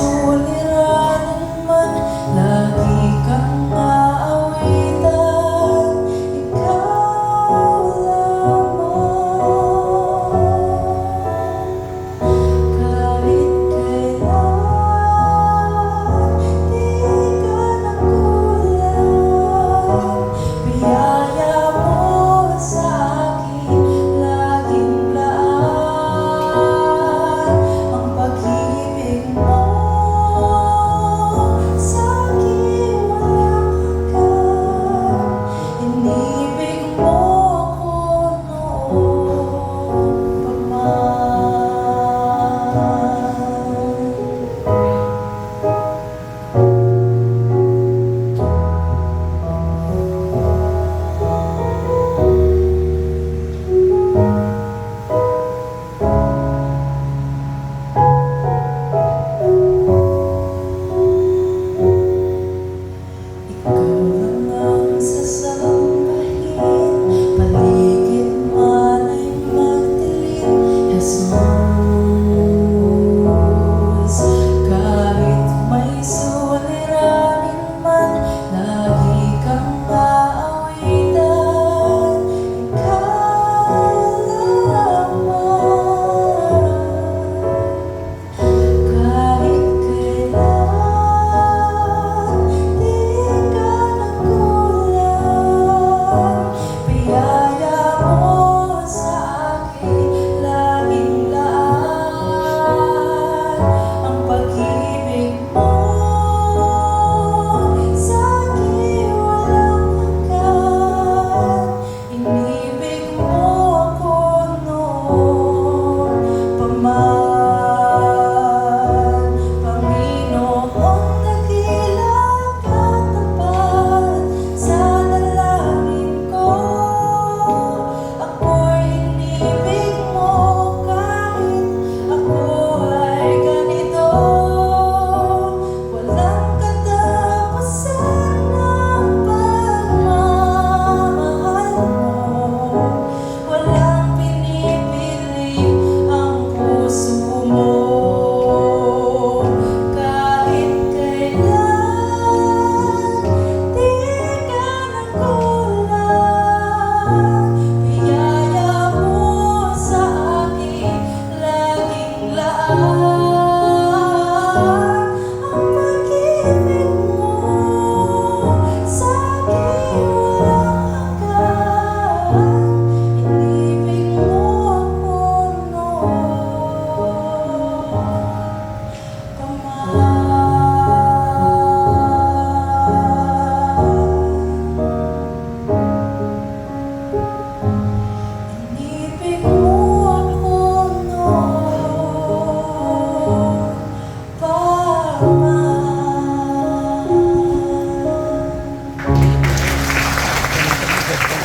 suliranin man, lagi kang aawitan, ikaw lamang. Kahit kailan, di ka nagkulang, biyaya mo sa akin laging laan. Ang pag-ibig mo sa akin walang hanggan, inibig mo ako noon pa ikaw lang ang sasambahin, paligid man ay magdilim, Jesus. Kahit may suliranin man, lagi kang aawitan, ikaw lamang. Kahit kailan, di ka nagkulang, biyaya mo sa akin laging laan. Ang pag-ibig mo sa akin walang hanggan, inibig mo ako noon pa man. Panginoong dakilang katapat, sa dalangin ko ako'y inibig mo kahit ako ay ganito. Walang katapusan ang pagmamahal mo, walang pinipilit ang puso mo. Kahit kailan, di ka nagkulang, biyaya mo sa akin laging laan.